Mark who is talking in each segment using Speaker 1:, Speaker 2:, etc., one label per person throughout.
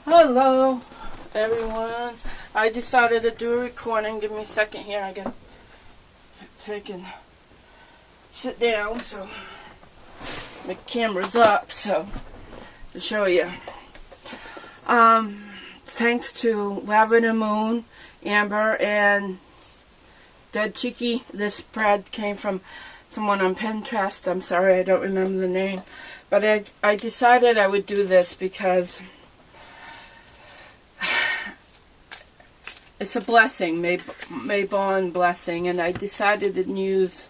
Speaker 1: Hello, everyone. I decided to do a recording. Give me a second here. I gotta take and sit down so my camera's up so to show you. Thanks to Lavender, Moon, Amber, and Dead Checky. This spread came from someone on Pinterest. I'm sorry, I don't remember the name. But I decided I would do this because it's a blessing, Mabon Blessing, and I decided to use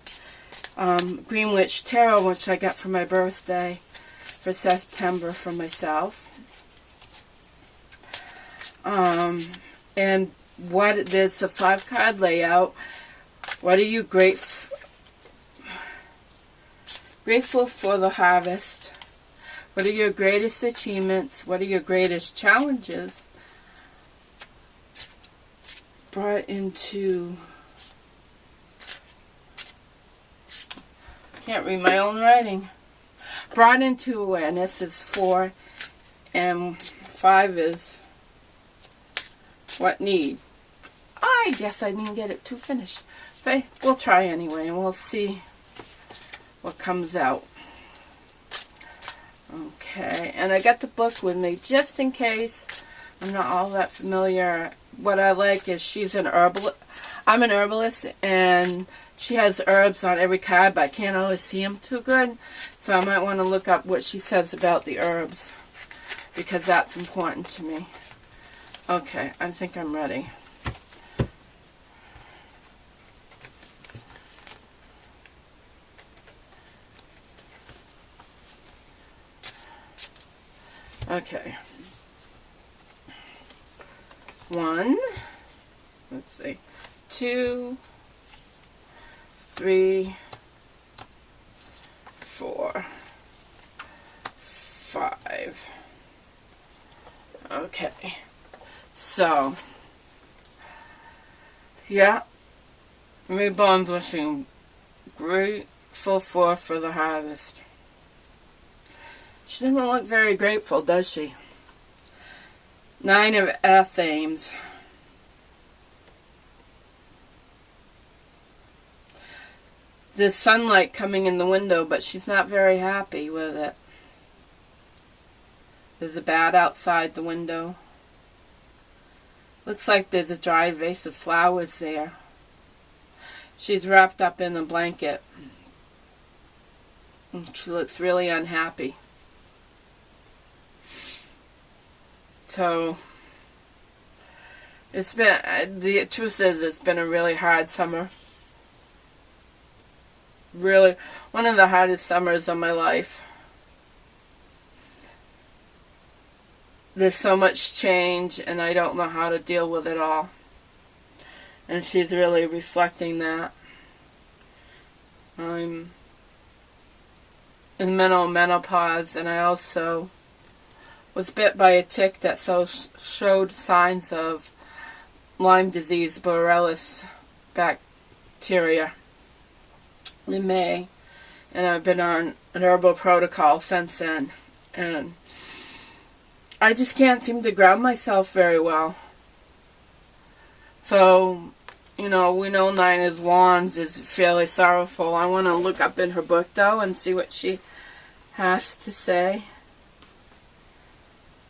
Speaker 1: Green Witch Tarot, which I got for my birthday for September for myself. And there's a 5-card layout. What are you grateful for the harvest? What are your greatest achievements? What are your greatest challenges? Brought into, can't read my own writing. Brought into awareness is 4, and 5 is what need. I guess I didn't get it to finish. But we'll try anyway, and we'll see what comes out. Okay, and I got the book with me just in case. I'm not all that familiar. What I like is she's an herbalist. I'm an herbalist, and she has herbs on every card, but I can't always see them too good. So I might want to look up what she says about the herbs, because that's important to me. Okay, I think I'm ready. Okay. 1, let's see, 2, 3, 4, 5. Okay. So, yeah, Mabon Blessing, grateful for the harvest. She doesn't look very grateful, does she? 9 of Athens. There's sunlight coming in the window, but she's not very happy with it. There's a bat outside the window. Looks like there's a dry vase of flowers there. She's wrapped up in a blanket. And she looks really unhappy. So, it's been, the truth is, it's been a really hard summer. Really, one of the hardest summers of my life. There's so much change, and I don't know how to deal with it all. And she's really reflecting that. I'm in menopause, and I also was bit by a tick that showed signs of Lyme disease, Borrelia bacteria, in May, and I've been on an herbal protocol since then, and I just can't seem to ground myself very well. So, you know, we know 9 of Wands is fairly sorrowful. I want to look up in her book, though, and see what she has to say.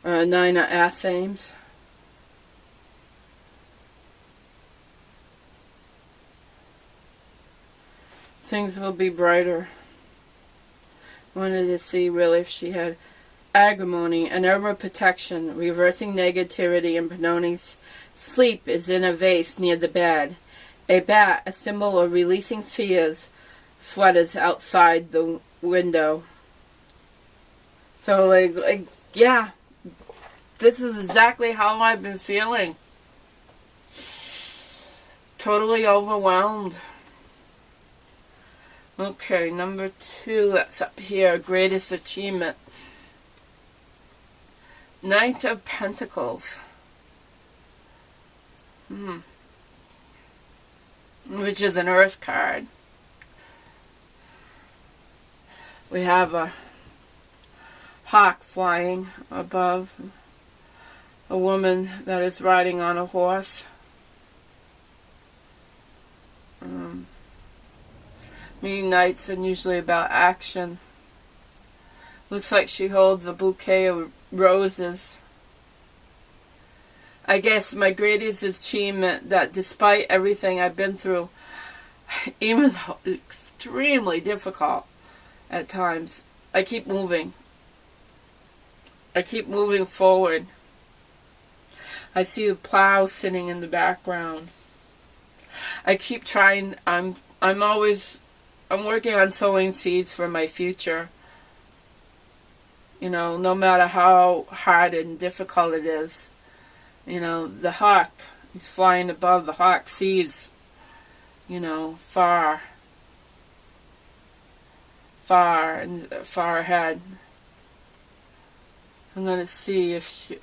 Speaker 1: 9 of Athens. Things will be brighter. Wanted to see really if she had agrimony, an herbal protection, reversing negativity, and promoting sleep is in a vase near the bed. A bat, a symbol of releasing fears, flutters outside the window. So, like, yeah. This is exactly how I've been feeling. Totally overwhelmed. Okay, number 2, that's up here, greatest achievement. 9 of Pentacles. Which is an Earth card. We have a hawk flying above. a woman that is riding on a horse. Meeting nights are usually about action. Looks like she holds a bouquet of roses. I guess my greatest achievement, that despite everything I've been through, even though it's extremely difficult at times, I keep moving. I keep moving forward. I see a plow sitting in the background. I keep trying. I'm working on sowing seeds for my future. You know, no matter how hard and difficult it is. You know, the hawk, he's flying above. The hawk sees, you know, far ahead. I'm going to see if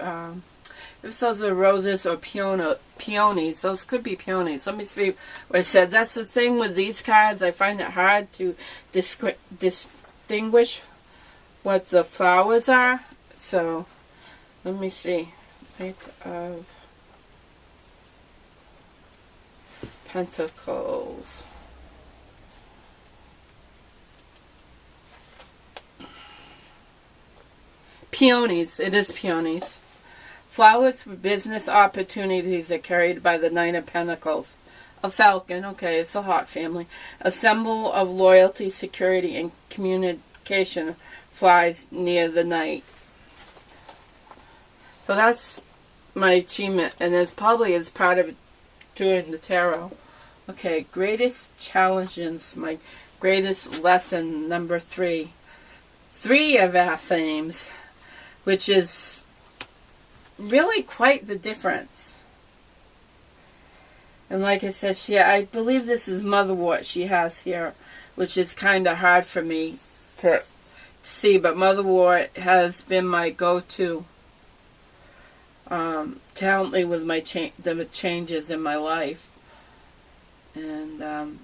Speaker 1: those are roses or peonies. Those could be peonies. Let me see what it said. That's the thing with these cards. I find it hard to distinguish what the flowers are. So, let me see. Knight of Pentacles. Peonies. It is peonies. Flowers for business opportunities are carried by the Knight of Pentacles. A falcon. Okay, it's a hawk family. A symbol of loyalty, security, and communication flies near the knight. So that's my achievement, and it's probably as part of doing the tarot. Okay, greatest challenges, my greatest lesson, number 3. 3 of our themes, which is really quite the difference. And like I said, I believe this is motherwort she has here, which is kind of hard for me to see, but motherwort has been my go-to. To help me with my the changes in my life, and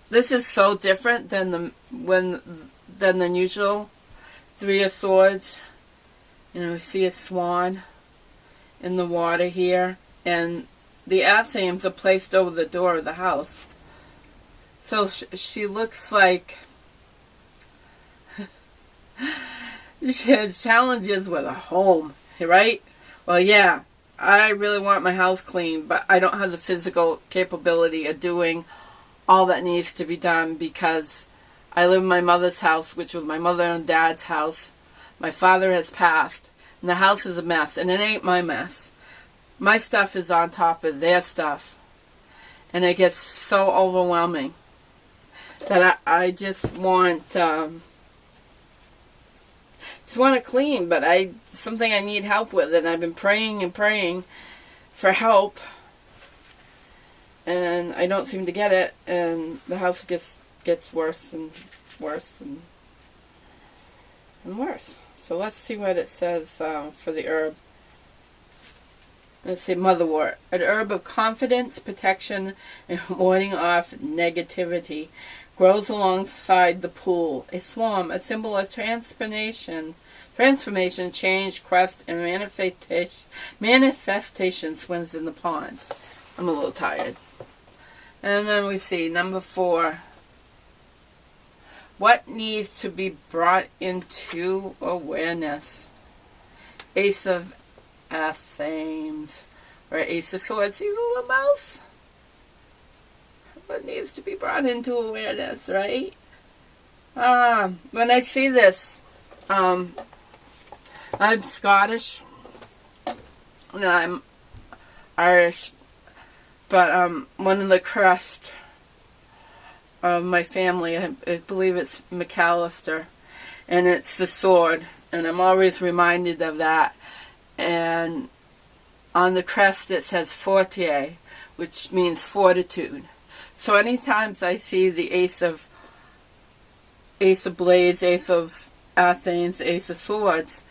Speaker 1: this is so different than the usual 3 of Swords. You know, we see a swan in the water here, and the themes are placed over the door of the house. So she looks like she had challenges with a home, right? Well, yeah, I really want my house clean, but I don't have the physical capability of doing all that needs to be done because I live in my mother's house, which was my mother and dad's house. My father has passed, and the house is a mess, and it ain't my mess. My stuff is on top of their stuff, and it gets so overwhelming that I just want... want to clean, but something I need help with, and I've been praying and praying for help, and I don't seem to get it, and the house gets worse and worse and worse. So let's see what it says for the herb. Let's see, motherwort, an herb of confidence, protection, and warding off negativity. Grows alongside the pool. A swarm, a symbol of transformation, change, quest, and manifestation swims in the pond. I'm a little tired. And then we see number 4. What needs to be brought into awareness? Ace of Athens, or Ace of Swords. See the little mouse? What needs to be brought into awareness, right? When I see this, I'm Scottish, and I'm Irish, but one of the crest of my family, I believe it's McAllister, and it's the sword, and I'm always reminded of that. And on the crest it says Fortier, which means fortitude. So anytime I see the Ace of Blades, Ace of Athens, Ace of Swords,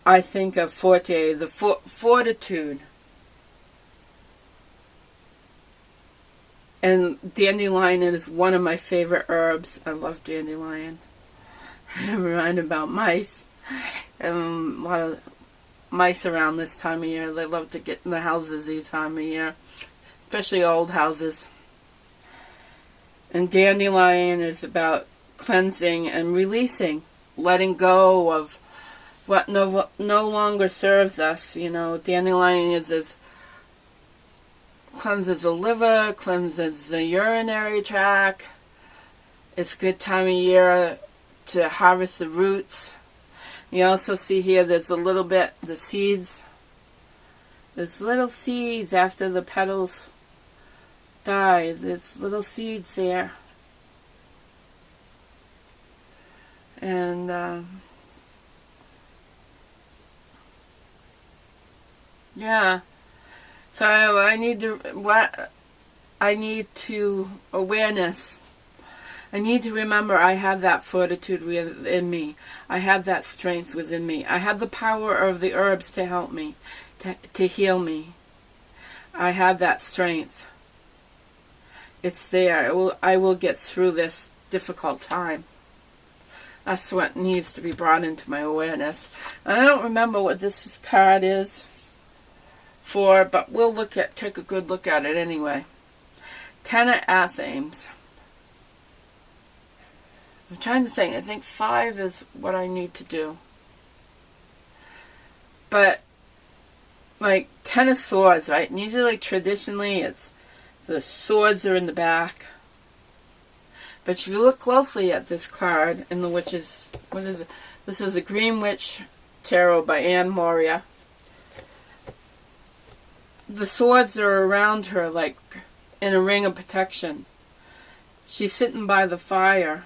Speaker 1: I think of Fortier, the fortitude. And dandelion is one of my favorite herbs. I love dandelion. I'm reminded about mice and a lot of mice around this time of year. They love to get in the houses this time of year, especially old houses. And dandelion is about cleansing and releasing, letting go of what no longer serves us. You know, dandelion cleanses the liver, cleanses the urinary tract. It's a good time of year to harvest the roots. You also see here there's a little bit, the seeds. There's little seeds after the petals die. There's little seeds there. And yeah. So I need to awareness. I need to remember I have that fortitude within me. I have that strength within me. I have the power of the herbs to help me, to heal me. I have that strength. It's there. I will get through this difficult time. That's what needs to be brought into my awareness. And I don't remember what this card is for, but we'll take a good look at it anyway. Ten of Athens. I'm trying to think. I think 5 is what I need to do. But, like, 10 of Swords, right? And usually, traditionally, it's the swords are in the back. But if you look closely at this card, in the Witch's, what is it? This is the Green Witch Tarot by Anne Moria. The swords are around her, like, in a ring of protection. She's sitting by the fire.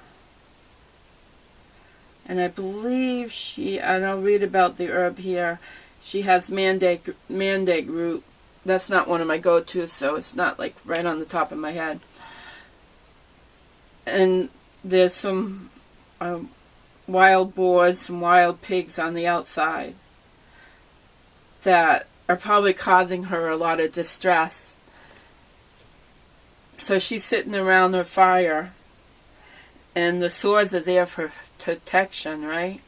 Speaker 1: And I believe and I'll read about the herb here, she has mandate root. That's not one of my go-tos, so it's not like right on the top of my head. And there's some wild boars, some wild pigs on the outside that are probably causing her a lot of distress. So she's sitting around her fire, and the swords are there for protection, right?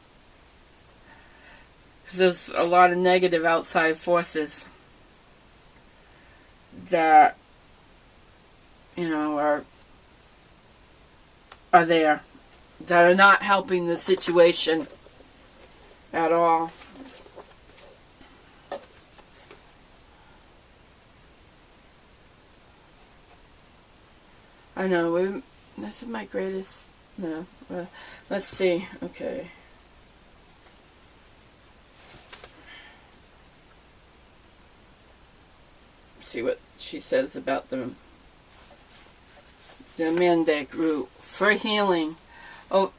Speaker 1: Because there's a lot of negative outside forces that, you know, are there, that are not helping the situation at all. I know, this is my greatest, no, let's see, okay. See what she says about the mandate root. For healing, all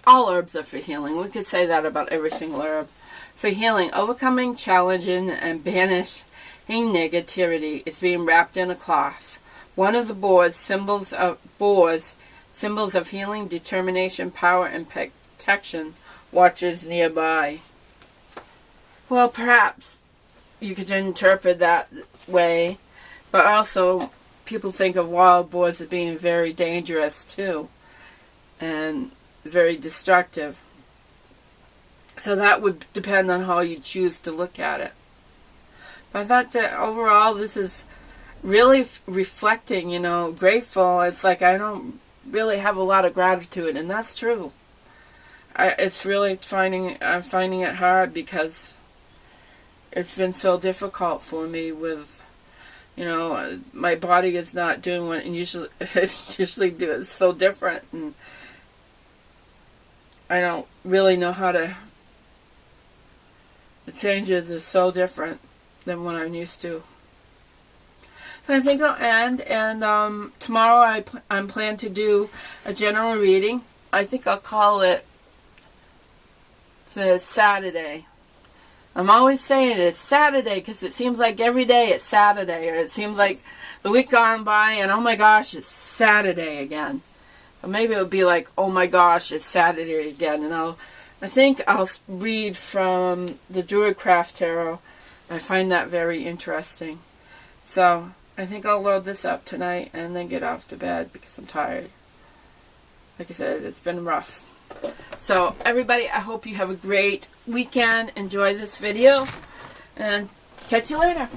Speaker 1: herbs are for healing. We could say that about every single herb. For healing, overcoming, challenging, and banishing negativity is being wrapped in a cloth. One of the boards, symbols of healing, determination, power, and protection, watches nearby. Well, perhaps you could interpret that way, but also people think of wild boars as being very dangerous too, and very destructive. So that would depend on how you choose to look at it. But I thought that overall this is really reflecting, you know, grateful. It's like I don't really have a lot of gratitude, and that's true. It's really I'm finding it hard because it's been so difficult for me with, you know, my body is not doing what it usually do. It's so different, and I don't really know how to. The changes are so different than what I'm used to. So I think I'll end, and tomorrow I'm planning to do a general reading. I think I'll call it the Saturday. I'm always saying it's Saturday because it seems like every day it's Saturday, or it seems like the week gone by and oh my gosh, it's Saturday again. Or maybe it would be like, oh my gosh, it's Saturday again. And I think I'll read from the Druidcraft Tarot. I find that very interesting. So I think I'll load this up tonight and then get off to bed because I'm tired. Like I said, it's been rough. So everybody, I hope you have a great weekend. Enjoy this video. And catch you later.